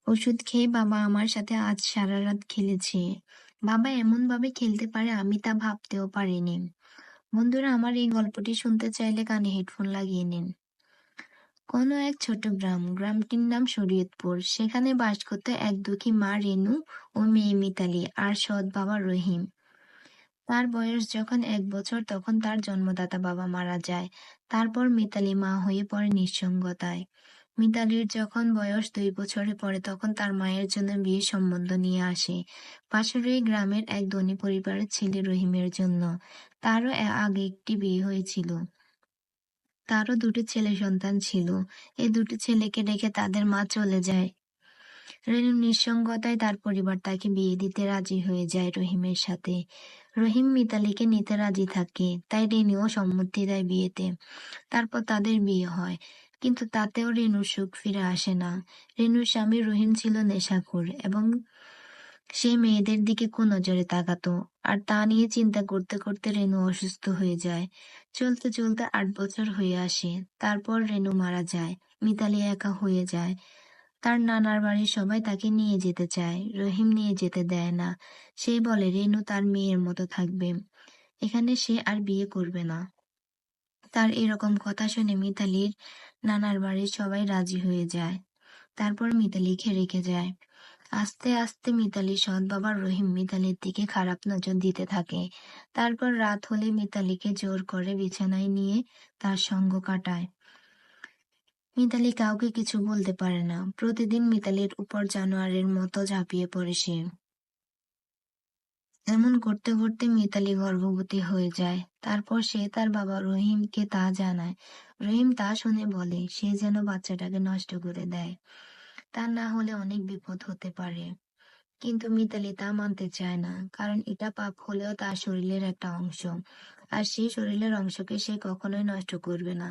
ওষুধ খেয়ে বাবা আমার সাথে আজ সারারাত খেলেছে। বাবা এমনভাবে খেলতে পারে আমি তা ভাবতেও পারিনি। বন্ধুরা, আমার এই গল্পটি শুনতে চাইলে কানে হেডফোন লাগিয়ে নিন। কোনো এক ছোট গ্রাম, গ্রামটির নাম শরীয়তপুর। সেখানে বাস করত এক দুঃখী মা রেনু ও মেয়ে মিতালি আর সৎ বাবা রহিম। তার বয়স যখন ১ বছর তখন তার জন্মদাতা বাবা মারা যায়। তারপর মিতালি মা হয়ে পড়ে নিঃসঙ্গতায়। মিতালির যখন বয়স ২ বছরে পড়ে তখন তার মায়ের জন্য বিয়ের সম্বন্ধ নিয়ে আসে পাশের ওই গ্রামের এক ধনী পরিবারের ছেলে রহিমের জন্য। তারও আগে একটি বিয়ে হয়েছিল। তারও দুটি ছেলে সন্তান ছিল। এই দুটি ছেলেকে রেখে তাদের মা চলে যায়। রেনুর নিঃসঙ্গতায় তার পরিবার তাকে বিয়ে দিতে রাজি হয়ে যায় রহিমের সাথে। রহিম মিতালিকে নিতে রাজি থাকে, তাই রেনুও সম্মতি দেয় বিয়েতে। তারপর তাদের বিয়ে হয়, কিন্তু তাতেও রেনুর সুখ ফিরে আসে না। রেনুর স্বামী রহিম ছিল নেশাখোর এবং সে মেয়েদের দিকে কুনজরে তাকাতো। আর তা নিয়ে চিন্তা করতে করতে রেনু অসুস্থ হয়ে যায়। চলতে চলতে ৮ বছর হয়ে আসে। তারপর রেনু মারা যায়। মিতালি একা হয়ে যায়। তার নানার বাড়ির সবাই তাকে নিয়ে যেতে চায়, রহিম নিয়ে যেতে দেয় না। সে বলে রেনু তার মেয়ের মতো থাকবে, এখানে সে আর বিয়ে করবে না। তার এরকম কথা শুনে মিতালির নানার বাড়ির সবাই রাজি হয়ে যায়। তারপর মিতালিকে রেখে যায়। আস্তে আস্তে মিতালির সৎ বাবা রহিম মিতালির দিকে খারাপ নজর দিতে থাকে। তারপর রাত হলে মিতালিকে জোর করে বিছানায় নিয়ে তার সঙ্গ কাটায়। মিতালি কাউকে কিছু বলতে পারে না। প্রতিদিন মিতালির উপর জানোয়ারের মতো ঝাঁপিয়ে পড়ে সে। এমন করতে করতে মিতালি গর্ভবতী হয়ে যায়। তারপর সে তার বাবা রহিমকে তা জানায়। রহিম তা শুনে বলে সে যেন বাচ্চাটাকে নষ্ট করে দেয়, তা না হলে অনেক বিপদ হতে পারে। কিন্তু মিতালি তা মানতে চায় না, কারণ এটা পাপ হলেও তার শরীরের একটা অংশ, আর সেই শরীরের অংশকে সে কখনোই নষ্ট করবে না।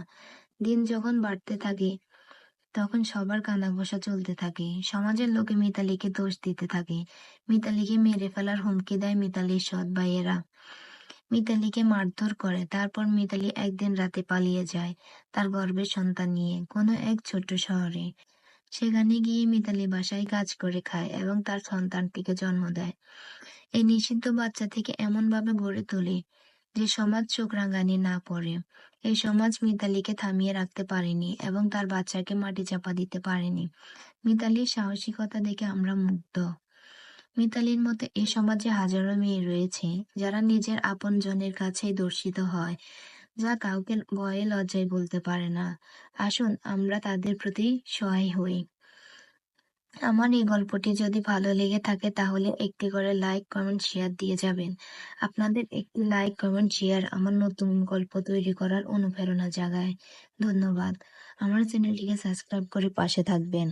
দিন যখন বাড়তে থাকে তখন সবার কানাঘুষা চলতে থাকে। সমাজের লোকে মিতালিকে দোষ দিতে থাকে। মিতালিকে মেরে ফেলার হুমকি দেয় মিতালির সৎ ভাইয়েরা। মিতালিকে মারধর করে। তারপর মিতালি একদিন রাতে পালিয়ে যায় তার গর্ভের সন্তান নিয়ে কোনো এক ছোট্ট শহরে। সেখানে গিয়ে মিতালি বাসায় কাজ করে খায় এবং তার সন্তানটিকে জন্ম দেয়। এই নিষিদ্ধ বাচ্চা থেকে এমনভাবে গড়ে তোলে যে সমাজ চোখ রাঙানি না পড়ে। এই সমাজ মিতালিকে থামিয়ে রাখতে পারেনি এবং তার বাচ্চাকে মাটি চাপা দিতে পারেনি। মিতালির সাহসিকতা দেখে আমরা মুগ্ধ। মিতালির মতো এই সমাজে হাজারো মেয়ে রয়েছে যারা নিজের আপন জনের কাছেই দর্শিত হয়, যা কাউকে ভয়ে লজ্জায় বলতে পারে না। আসুন আমরা তাদের প্রতি সহায় হই। আমার এই গল্পটি যদি ভালো লেগে থাকে তাহলে একটি করে লাইক, কমেন্ট, শেয়ার দিয়ে যাবেন। আপনাদের একটি লাইক, কমেন্ট, শেয়ার আমার নতুন গল্প তৈরি করার অনুপ্রেরণা জাগায়। ধন্যবাদ। আমার চ্যানেলটিকে সাবস্ক্রাইব করে পাশে থাকবেন।